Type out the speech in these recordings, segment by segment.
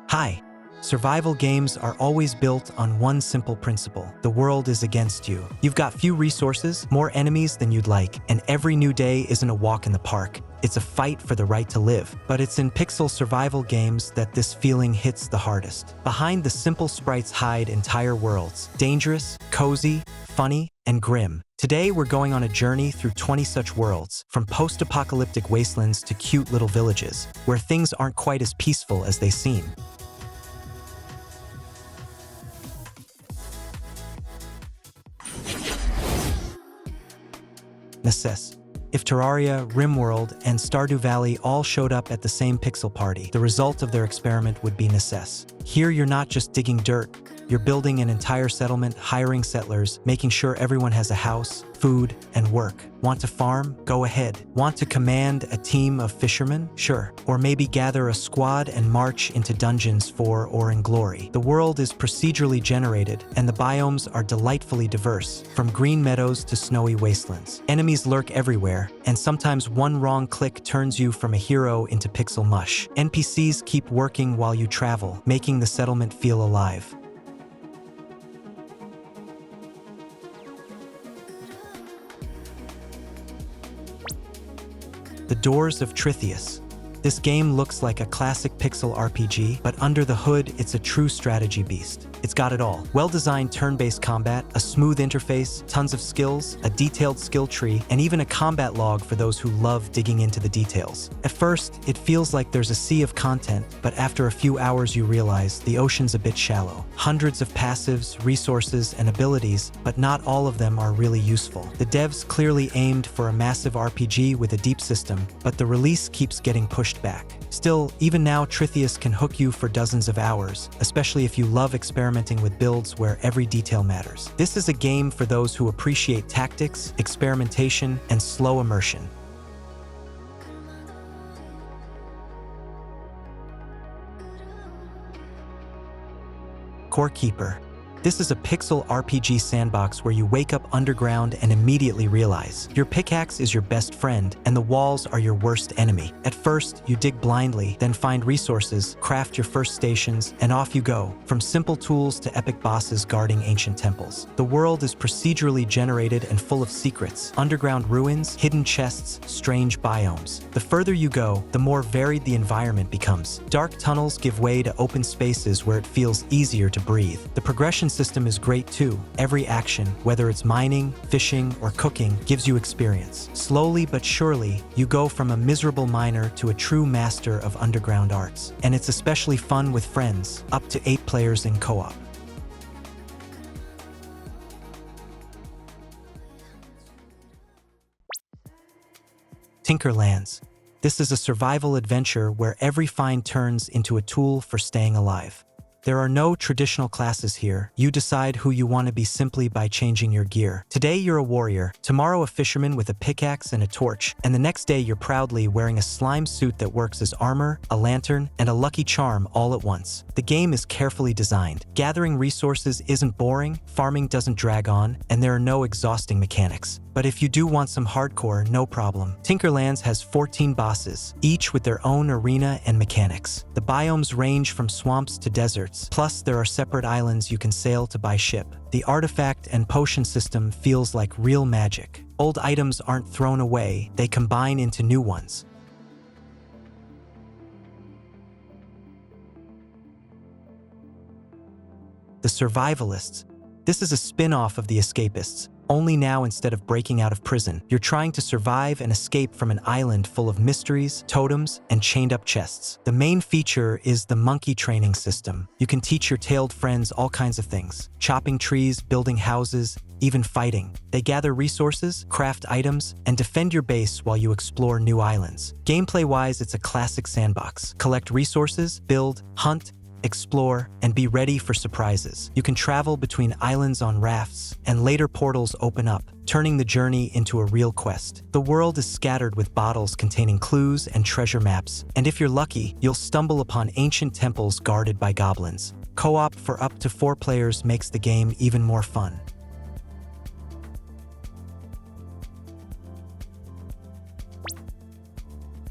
Hi. Survival games are always built on one simple principle. The world is against you. You've got few resources, more enemies than you'd like, and every new day isn't a walk in the park. It's a fight for the right to live. But it's in pixel survival games that this feeling hits the hardest. Behind the simple sprites hide entire worlds. Dangerous, cozy, funny, and grim. Today we're going on a journey through 20 such worlds, from post-apocalyptic wastelands to cute little villages, where things aren't quite as peaceful as they seem. Necesse. If Terraria, RimWorld, and Stardew Valley all showed up at the same pixel party, the result of their experiment would be Necesse. Here you're not just digging dirt, you're building an entire settlement, hiring settlers, making sure everyone has a house, food, and work. Want to farm? Go ahead. Want to command a team of fishermen? Sure. Or maybe gather a squad and march into dungeons for or in glory. The world is procedurally generated, and the biomes are delightfully diverse, from green meadows to snowy wastelands. Enemies lurk everywhere, and sometimes one wrong click turns you from a hero into pixel mush. NPCs keep working while you travel, making the settlement feel alive. The Doors of Trithius. This game looks like a classic pixel RPG, but under the hood, it's a true strategy beast. It's got it all. Well-designed turn-based combat, a smooth interface, tons of skills, a detailed skill tree, and even a combat log for those who love digging into the details. At first, it feels like there's a sea of content, but after a few hours you realize the ocean's a bit shallow. Hundreds of passives, resources, and abilities, but not all of them are really useful. The devs clearly aimed for a massive RPG with a deep system, but the release keeps getting pushed back. Still, even now, Trithius can hook you for dozens of hours, especially if you love experimenting with builds where every detail matters. This is a game for those who appreciate tactics, experimentation, and slow immersion. Core Keeper. This is a pixel RPG sandbox where you wake up underground and immediately realize your pickaxe is your best friend and the walls are your worst enemy. At first, you dig blindly, then find resources, craft your first stations, and off you go, from simple tools to epic bosses guarding ancient temples. The world is procedurally generated and full of secrets, underground ruins, hidden chests, strange biomes. The further you go, the more varied the environment becomes. Dark tunnels give way to open spaces where it feels easier to breathe. The progression system is great too. Every action, whether it's mining, fishing, or cooking, gives you experience. Slowly but surely, you go from a miserable miner to a true master of underground arts. And it's especially fun with friends, up to 8 players in co-op. Tinkerlands. This is a survival adventure where every find turns into a tool for staying alive. There are no traditional classes here. You decide who you want to be simply by changing your gear. Today you're a warrior, tomorrow a fisherman with a pickaxe and a torch, and the next day you're proudly wearing a slime suit that works as armor, a lantern, and a lucky charm all at once. The game is carefully designed. Gathering resources isn't boring, farming doesn't drag on, and there are no exhausting mechanics. But if you do want some hardcore, no problem. Tinkerlands has 14 bosses, each with their own arena and mechanics. The biomes range from swamps to deserts, plus there are separate islands you can sail to buy ship. The artifact and potion system feels like real magic. Old items aren't thrown away, they combine into new ones. The Survivalists. This is a spin-off of the Escapists. Only now, instead of breaking out of prison, you're trying to survive and escape from an island full of mysteries, totems, and chained-up chests. The main feature is the monkey training system. You can teach your tailed friends all kinds of things: chopping trees, building houses, even fighting. They gather resources, craft items, and defend your base while you explore new islands. Gameplay-wise, it's a classic sandbox. Collect resources, build, hunt, explore, and be ready for surprises. You can travel between islands on rafts, and later portals open up, turning the journey into a real quest. The world is scattered with bottles containing clues and treasure maps, and if you're lucky, you'll stumble upon ancient temples guarded by goblins. Co-op for up to 4 players makes the game even more fun.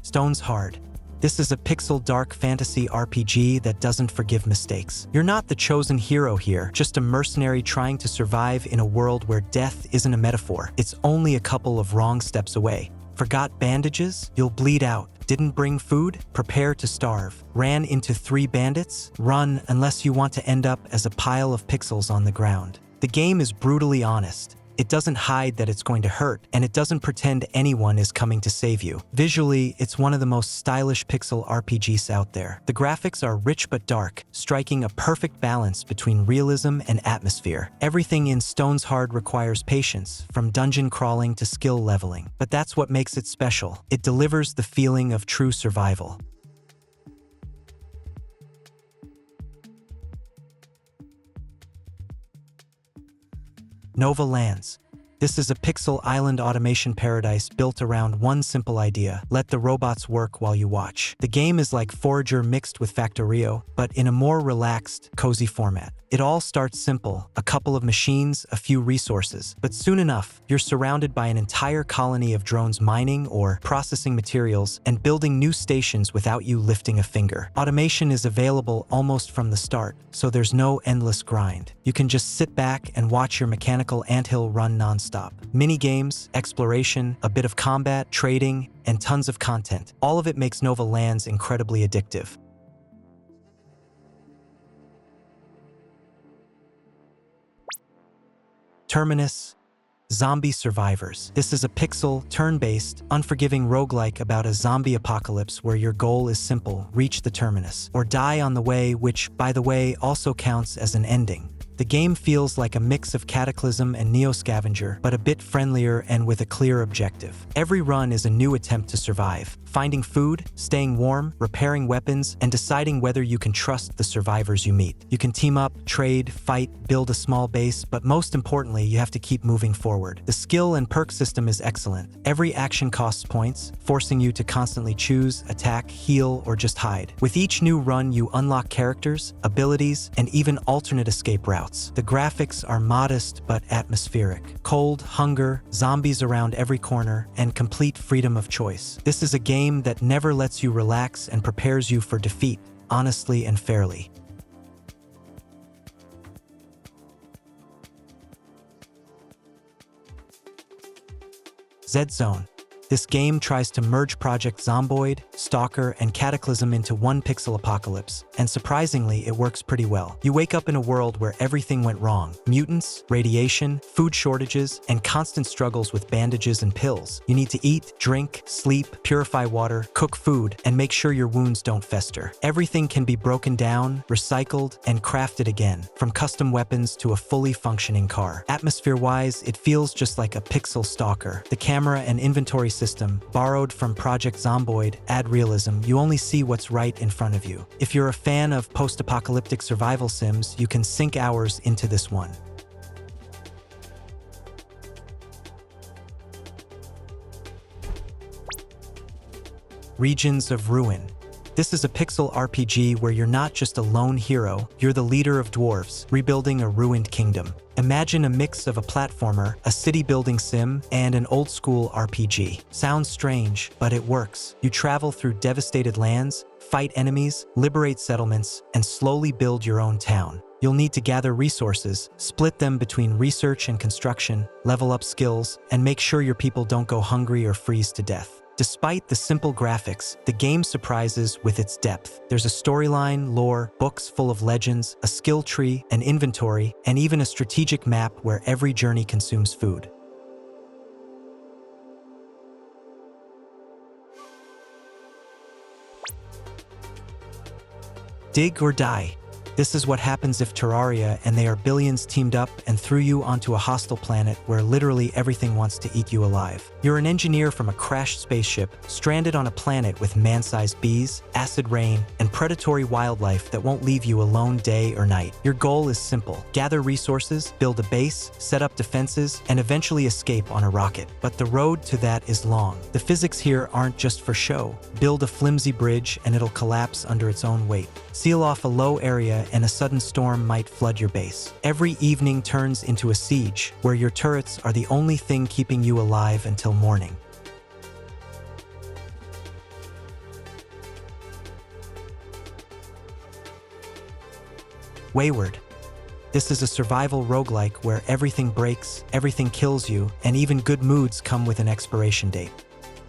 Stoneshard. This is a pixel dark fantasy RPG that doesn't forgive mistakes. You're not the chosen hero here, just a mercenary trying to survive in a world where death isn't a metaphor. It's only a couple of wrong steps away. Forgot bandages? You'll bleed out. Didn't bring food? Prepare to starve. Ran into 3 bandits? Run unless you want to end up as a pile of pixels on the ground. The game is brutally honest. It doesn't hide that it's going to hurt, and it doesn't pretend anyone is coming to save you. Visually, it's one of the most stylish pixel RPGs out there. The graphics are rich but dark, striking a perfect balance between realism and atmosphere. Everything in Stoneshard requires patience, from dungeon crawling to skill leveling. But that's what makes it special. It delivers the feeling of true survival. Nova Lands. This is a pixel island automation paradise built around one simple idea: let the robots work while you watch. The game is like Forager mixed with Factorio, but in a more relaxed, cozy format. It all starts simple: a couple of machines, a few resources. But soon enough, you're surrounded by an entire colony of drones mining or processing materials and building new stations without you lifting a finger. Automation is available almost from the start, so there's no endless grind. You can just sit back and watch your mechanical anthill run nonstop. Mini-games, exploration, a bit of combat, trading, and tons of content. All of it makes Nova Lands incredibly addictive. Terminus. Zombie Survivors. This is a pixel, turn-based, unforgiving roguelike about a zombie apocalypse where your goal is simple: reach the terminus, or die on the way, which, by the way, also counts as an ending. The game feels like a mix of Cataclysm and Neo Scavenger, but a bit friendlier and with a clear objective. Every run is a new attempt to survive, finding food, staying warm, repairing weapons, and deciding whether you can trust the survivors you meet. You can team up, trade, fight, build a small base, but most importantly, you have to keep moving forward. The skill and perk system is excellent. Every action costs points, forcing you to constantly choose, attack, heal, or just hide. With each new run, you unlock characters, abilities, and even alternate escape routes. The graphics are modest but atmospheric. Cold, hunger, zombies around every corner, and complete freedom of choice. This is a game that never lets you relax and prepares you for defeat, honestly and fairly. Zed Zone. This game tries to merge Project Zomboid, Stalker, and Cataclysm into one pixel apocalypse, and surprisingly, it works pretty well. You wake up in a world where everything went wrong: mutants, radiation, food shortages, and constant struggles with bandages and pills. You need to eat, drink, sleep, purify water, cook food, and make sure your wounds don't fester. Everything can be broken down, recycled, and crafted again, from custom weapons to a fully functioning car. Atmosphere-wise, it feels just like a pixel Stalker. The camera and inventory system, borrowed from Project Zomboid, add realism. You only see what's right in front of you. If you're a fan of post-apocalyptic survival sims, you can sink hours into this one. Regions of Ruin. This is a pixel RPG where you're not just a lone hero, you're the leader of dwarves, rebuilding a ruined kingdom. Imagine a mix of a platformer, a city-building sim, and an old-school RPG. Sounds strange, but it works. You travel through devastated lands, fight enemies, liberate settlements, and slowly build your own town. You'll need to gather resources, split them between research and construction, level up skills, and make sure your people don't go hungry or freeze to death. Despite the simple graphics, the game surprises with its depth. There's a storyline, lore, books full of legends, a skill tree, an inventory, and even a strategic map where every journey consumes food. Dig or die. This is what happens if Terraria and they are billions teamed up and threw you onto a hostile planet where literally everything wants to eat you alive. You're an engineer from a crashed spaceship, stranded on a planet with man-sized bees, acid rain, and predatory wildlife that won't leave you alone day or night. Your goal is simple: gather resources, build a base, set up defenses, and eventually escape on a rocket. But the road to that is long. The physics here aren't just for show. Build a flimsy bridge and it'll collapse under its own weight. Seal off a low area and a sudden storm might flood your base. Every evening turns into a siege, where your turrets are the only thing keeping you alive until morning. Wayward. This is a survival roguelike where everything breaks, everything kills you, and even good moods come with an expiration date.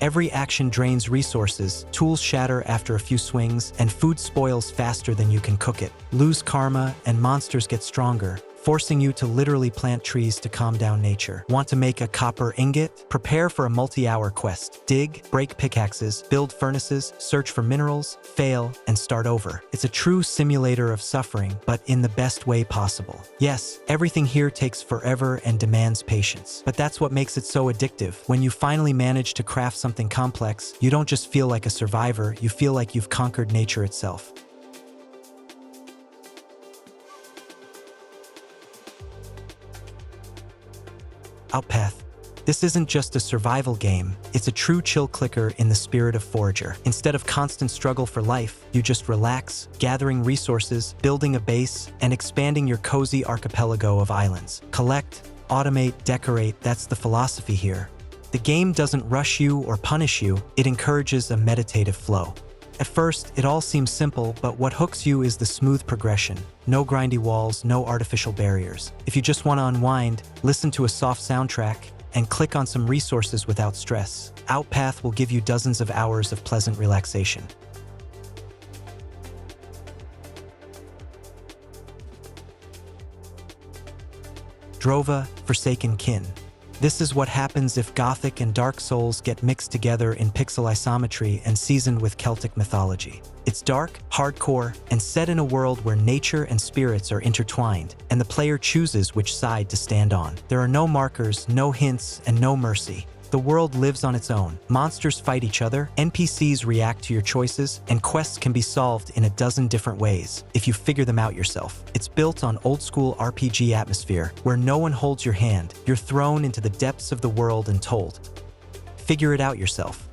Every action drains resources, tools shatter after a few swings, and food spoils faster than you can cook it. Lose karma, and monsters get stronger, forcing you to literally plant trees to calm down nature. Want to make a copper ingot? Prepare for a multi-hour quest. Dig, break pickaxes, build furnaces, search for minerals, fail, and start over. It's a true simulator of suffering, but in the best way possible. Yes, everything here takes forever and demands patience. But that's what makes it so addictive. When you finally manage to craft something complex, you don't just feel like a survivor, you feel like you've conquered nature itself. Outpath. This isn't just a survival game, it's a true chill clicker in the spirit of Forager. Instead of constant struggle for life, you just relax, gathering resources, building a base, and expanding your cozy archipelago of islands. Collect, automate, decorate, that's the philosophy here. The game doesn't rush you or punish you, it encourages a meditative flow. At first, it all seems simple, but what hooks you is the smooth progression. No grindy walls, no artificial barriers. If you just want to unwind, listen to a soft soundtrack, and click on some resources without stress, Outpath will give you dozens of hours of pleasant relaxation. Drova, Forsaken Kin. This is what happens if Gothic and Dark Souls get mixed together in pixel isometry and seasoned with Celtic mythology. It's dark, hardcore, and set in a world where nature and spirits are intertwined, and the player chooses which side to stand on. There are no markers, no hints, and no mercy. The world lives on its own. Monsters fight each other, NPCs react to your choices, and quests can be solved in a dozen different ways if you figure them out yourself. It's built on old-school RPG atmosphere, where no one holds your hand. You're thrown into the depths of the world and told, figure it out yourself.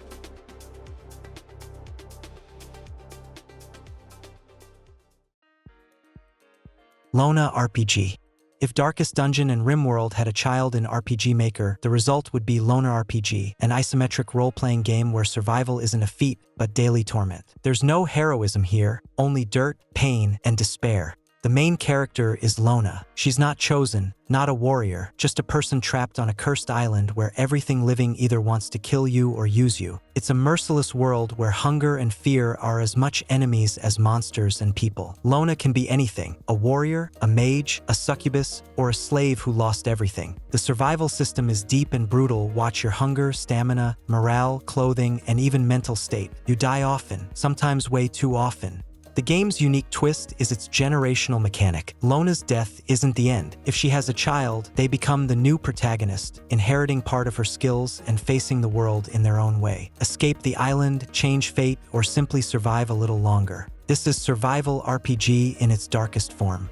Lona RPG. If Darkest Dungeon and RimWorld had a child in RPG Maker, the result would be Lona RPG, an isometric role-playing game where survival isn't a feat, but daily torment. There's no heroism here, only dirt, pain, and despair. The main character is Lona. She's not chosen, not a warrior, just a person trapped on a cursed island where everything living either wants to kill you or use you. It's a merciless world where hunger and fear are as much enemies as monsters and people. Lona can be anything: a warrior, a mage, a succubus, or a slave who lost everything. The survival system is deep and brutal. Watch your hunger, stamina, morale, clothing, and even mental state. You die often, sometimes way too often. The game's unique twist is its generational mechanic. Lona's death isn't the end. If she has a child, they become the new protagonist, inheriting part of her skills and facing the world in their own way. Escape the island, change fate, or simply survive a little longer. This is survival RPG in its darkest form.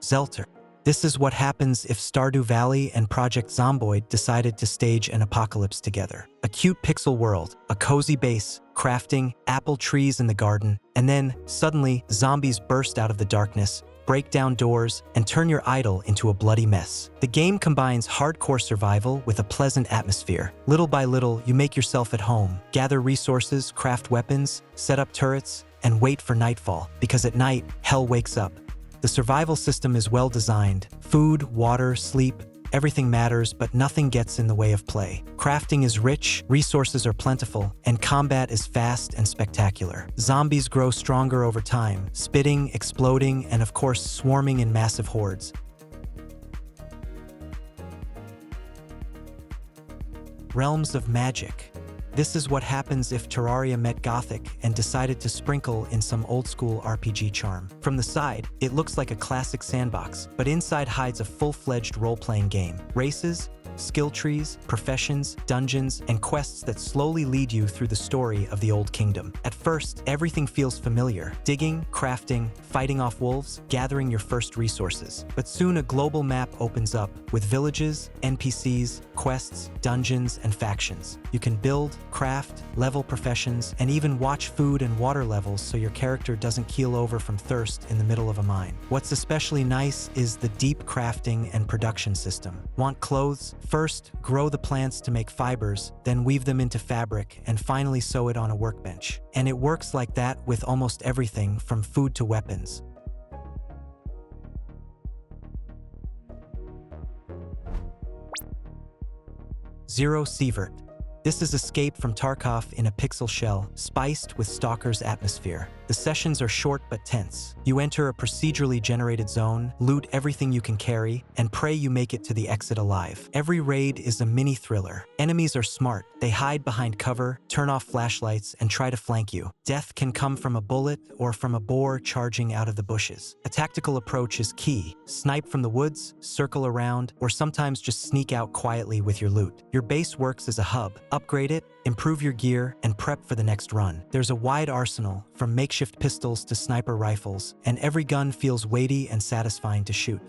Zelter. This is what happens if Stardew Valley and Project Zomboid decided to stage an apocalypse together. A cute pixel world, a cozy base, crafting, apple trees in the garden, and then, suddenly, zombies burst out of the darkness, break down doors, and turn your idol into a bloody mess. The game combines hardcore survival with a pleasant atmosphere. Little by little, you make yourself at home, gather resources, craft weapons, set up turrets, and wait for nightfall, because at night, hell wakes up. The survival system is well designed. Food, water, sleep, everything matters, but nothing gets in the way of play. Crafting is rich, resources are plentiful, and combat is fast and spectacular. Zombies grow stronger over time, spitting, exploding, and of course swarming in massive hordes. Realms of Magic. This is what happens if Terraria met Gothic and decided to sprinkle in some old-school RPG charm. From the side, it looks like a classic sandbox, but inside hides a full-fledged role-playing game. Races, skill trees, professions, dungeons, and quests that slowly lead you through the story of the Old Kingdom. At first, everything feels familiar: digging, crafting, fighting off wolves, gathering your first resources. But soon a global map opens up, with villages, NPCs, quests, dungeons, and factions. You can build, craft, level professions, and even watch food and water levels so your character doesn't keel over from thirst in the middle of a mine. What's especially nice is the deep crafting and production system. Want clothes, First, grow the plants to make fibers, then weave them into fabric, and finally sew it on a workbench. And it works like that with almost everything from food to weapons. Zero Sievert. This is Escape from Tarkov in a pixel shell, spiced with Stalker's atmosphere. The sessions are short but tense. You enter a procedurally generated zone, loot everything you can carry, and pray you make it to the exit alive. Every raid is a mini thriller. Enemies are smart. They hide behind cover, turn off flashlights, and try to flank you. Death can come from a bullet or from a boar charging out of the bushes. A tactical approach is key. Snipe from the woods, circle around, or sometimes just sneak out quietly with your loot. Your base works as a hub. Upgrade it, improve your gear, and prep for the next run. There's a wide arsenal, from makeshift pistols to sniper rifles, and every gun feels weighty and satisfying to shoot.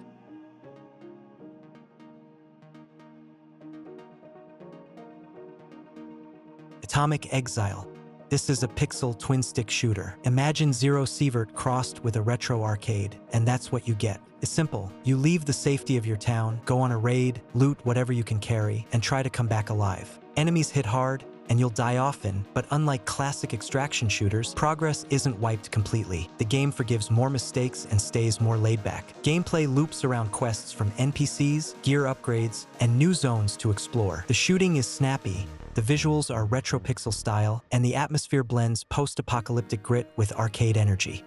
Atomic Exile. This is a pixel twin-stick shooter. Imagine Zero Sievert crossed with a retro arcade, and that's what you get. It's simple. You leave the safety of your town, go on a raid, loot whatever you can carry, and try to come back alive. Enemies hit hard, and you'll die often, but unlike classic extraction shooters, progress isn't wiped completely. The game forgives more mistakes and stays more laid back. Gameplay loops around quests from NPCs, gear upgrades, and new zones to explore. The shooting is snappy, the visuals are retro pixel style, and the atmosphere blends post-apocalyptic grit with arcade energy.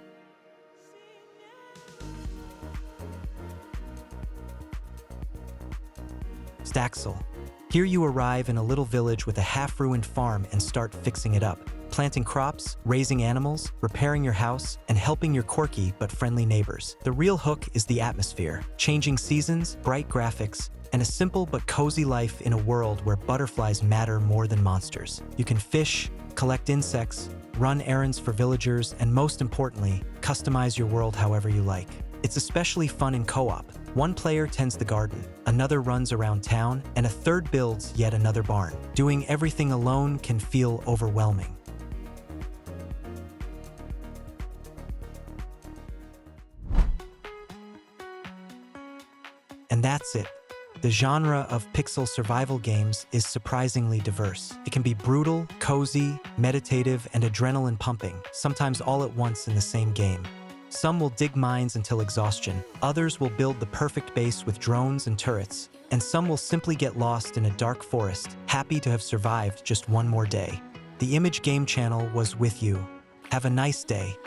Staxel. Here you arrive in a little village with a half-ruined farm and start fixing it up. Planting crops, raising animals, repairing your house, and helping your quirky but friendly neighbors. The real hook is the atmosphere. Changing seasons, bright graphics, and a simple but cozy life in a world where butterflies matter more than monsters. You can fish, collect insects, run errands for villagers, and most importantly, customize your world however you like. It's especially fun in co-op. One player tends the garden, another runs around town, and a third builds yet another barn. Doing everything alone can feel overwhelming. And that's it. The genre of pixel survival games is surprisingly diverse. It can be brutal, cozy, meditative, and adrenaline pumping, sometimes all at once in the same game. Some will dig mines until exhaustion, others will build the perfect base with drones and turrets, and some will simply get lost in a dark forest, happy to have survived just one more day. The Image Game Channel was with you. Have a nice day.